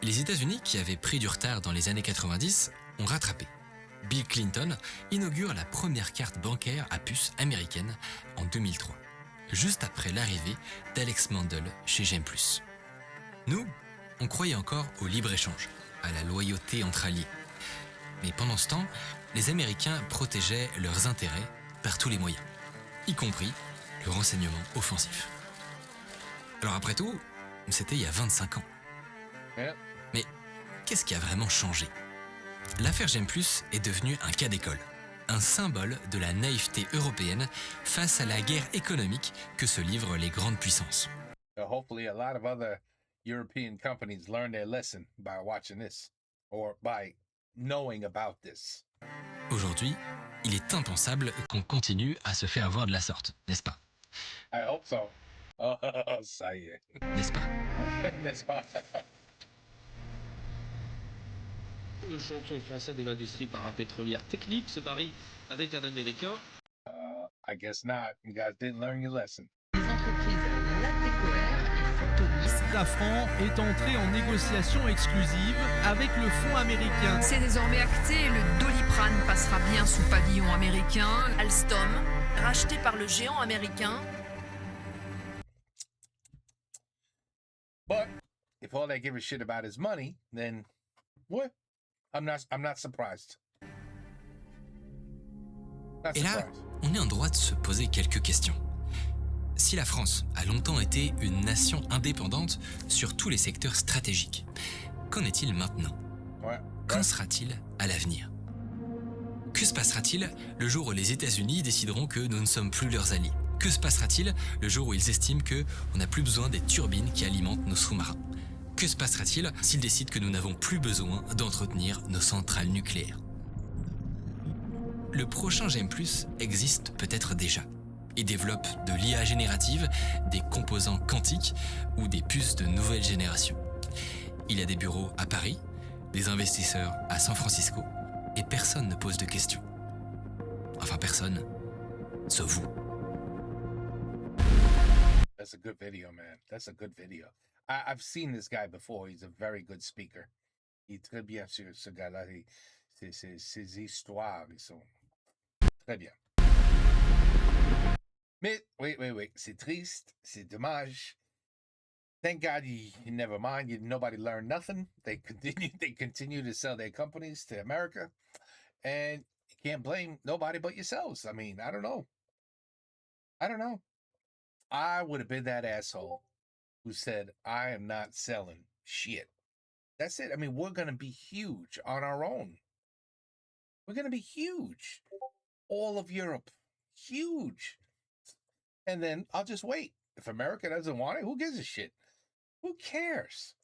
Les États-Unis, qui avaient pris du retard dans les années 90, ont rattrapé. Bill Clinton inaugure la première carte bancaire à puce américaine en 2003. juste après l'arrivée d'Alex Mandel chez J'aime Plus. Nous, on croyait encore au libre-échange, à la loyauté entre alliés. Mais pendant ce temps, les Américains protégeaient leurs intérêts par tous les moyens, y compris le renseignement offensif. Alors après tout, c'était il y a 25 ans. Mais qu'est-ce qui a vraiment changé ? L'affaire J'aime Plus est devenue un cas d'école, un symbole de la naïveté européenne face à la guerre économique que se livrent les grandes puissances. Hopefully a lot of other European companies learn their lesson by watching this or by knowing about this. Aujourd'hui, il est impensable qu'on continue à se faire avoir de la sorte, n'est-ce pas ? I hope so. Oh, ça y est. N'est-ce pas ? N'est-ce pas? Le champion français de l'industrie parapétrolière technique se marie avec un Américain. I guess not. You guys didn't learn your lesson. Les entreprises Latécoère et Photonis. Safran est entré en négociation exclusive avec le fonds américain. C'est désormais acté, le Doliprane passera bien sous pavillon américain. Alstom, racheté par le géant américain. But if all they give a shit about is money, then what? I'm not surprised. Et là, on est en droit de se poser quelques questions. Si la France a longtemps été une nation indépendante sur tous les secteurs stratégiques, qu'en est-il maintenant ? Qu'en sera-t-il à l'avenir ? Que se passera-t-il le jour où les États-Unis décideront que nous ne sommes plus leurs alliés ? Que se passera-t-il le jour où ils estiment qu'on n'a plus besoin des turbines qui alimentent nos sous-marins ? Que se passera-t-il s'ils décident que nous n'avons plus besoin d'entretenir nos centrales nucléaires ? Le prochain J'aime Plus existe peut-être déjà. Il développe de l'IA générative, des composants quantiques ou des puces de nouvelle génération. Il a des bureaux à Paris, des investisseurs à San Francisco, et personne ne pose de questions. Enfin personne, sauf vous. That's a good video, man. That's a good video. I've seen this guy before. He's a very good speaker. Il est très bien sûr, ce gars-là. Ses histoires, ils sont très bien. Mais, wait. C'est triste. C'est dommage. Thank God you never mind. Nobody learned nothing. They continue to sell their companies to America. And you can't blame nobody but yourselves. I mean, I don't know. I would have been that asshole who said, I am not selling shit. That's it. I mean, we're going to be huge on our own. We're going to be huge. All of Europe. Huge. And then I'll just wait. If America doesn't want it, who gives a shit? Who cares?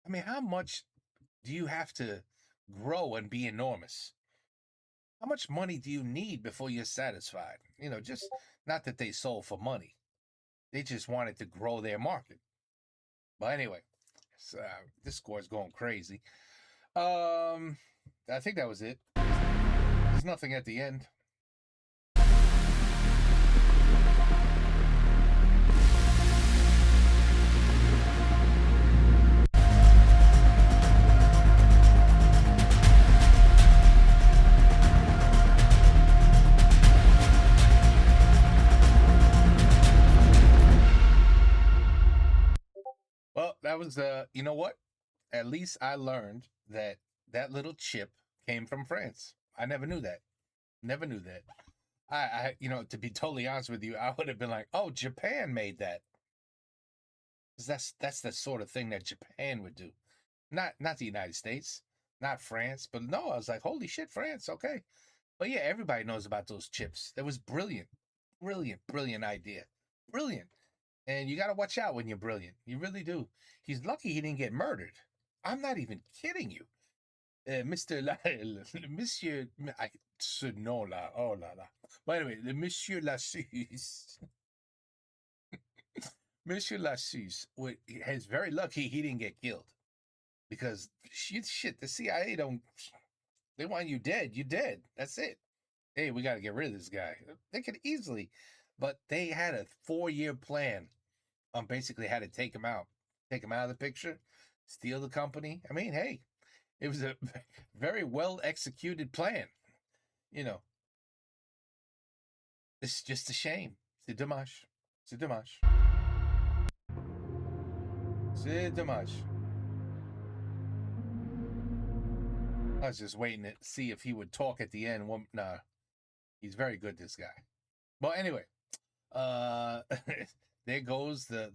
I mean, how much do you have to grow and be enormous? How much money do you need before you're satisfied? You know, just not that they sold for money. They just wanted to grow their market. But anyway, this score's going crazy. I think that was it. There's nothing at the end. Well, that was, you know what? At least I learned that little chip came from France. I never knew that. I to be totally honest with you, I would have been like, oh, Japan made that. Because that's the sort of thing that Japan would do. Not the United States, not France, but no, I was like, holy shit, France, okay. But yeah, everybody knows about those chips. That was brilliant idea. Brilliant. And you got to watch out when you're brilliant. You really do. He's lucky he didn't get murdered. I'm not even kidding you. Monsieur, ce nom-là, oh là là. By the way, the Monsieur Lassus. Monsieur Lassus is very lucky he didn't get killed. Because, shit, the CIA they want you dead. You're dead. That's it. Hey, we got to get rid of this guy. They could easily, but they had a 4-year plan on basically how to take him out of the picture, steal the company. I mean, hey, it was a very well executed plan. You know, it's just a shame. C'est dommage. C'est dommage. C'est dommage. I was just waiting to see if he would talk at the end. Well, nah, he's very good, this guy. But anyway, there goes the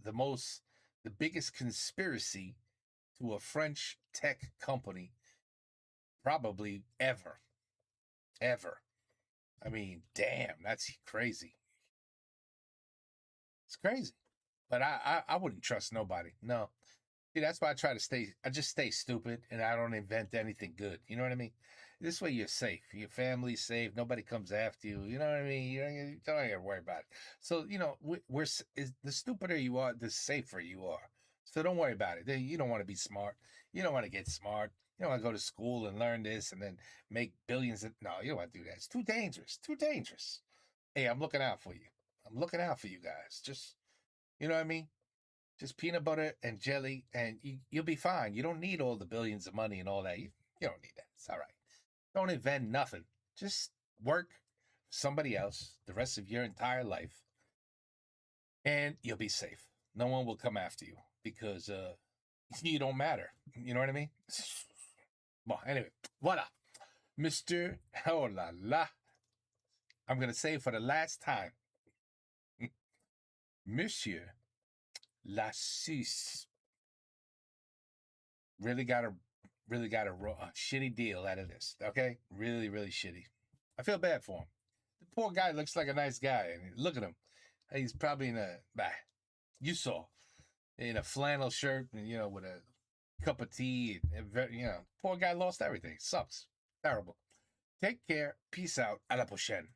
biggest conspiracy to a French tech company probably ever. I mean, damn, that's crazy. It's crazy. But I wouldn't trust nobody. No. See, that's why I just stay stupid and I don't invent anything good. You know what I mean? This way you're safe. Your family's safe. Nobody comes after you. You know what I mean? You don't have to worry about it. So, you know, the stupider you are, the safer you are. So don't worry about it. You don't want to be smart. You don't want to get smart. You don't want to go to school and learn this and then make billions. No, you don't want to do that. It's too dangerous. Too dangerous. Hey, I'm looking out for you. I'm looking out for you guys. Just, you know what I mean? Just peanut butter and jelly, and you'll be fine. You don't need all the billions of money and all that. You don't need that. It's all right. Don't invent nothing. Just work for somebody else the rest of your entire life, and you'll be safe. No one will come after you because you don't matter. You know what I mean? Well, anyway, voila. Mr. Oh la la. I'm going to say it for the last time. Monsieur Lassus really got a shitty deal out of this. Okay? Really, really shitty. I feel bad for him. The poor guy looks like a nice guy. And look at him. He's probably you saw, in a flannel shirt and, with a cup of tea. Poor guy lost everything. Sucks. Terrible. Take care. Peace out. À la prochaine.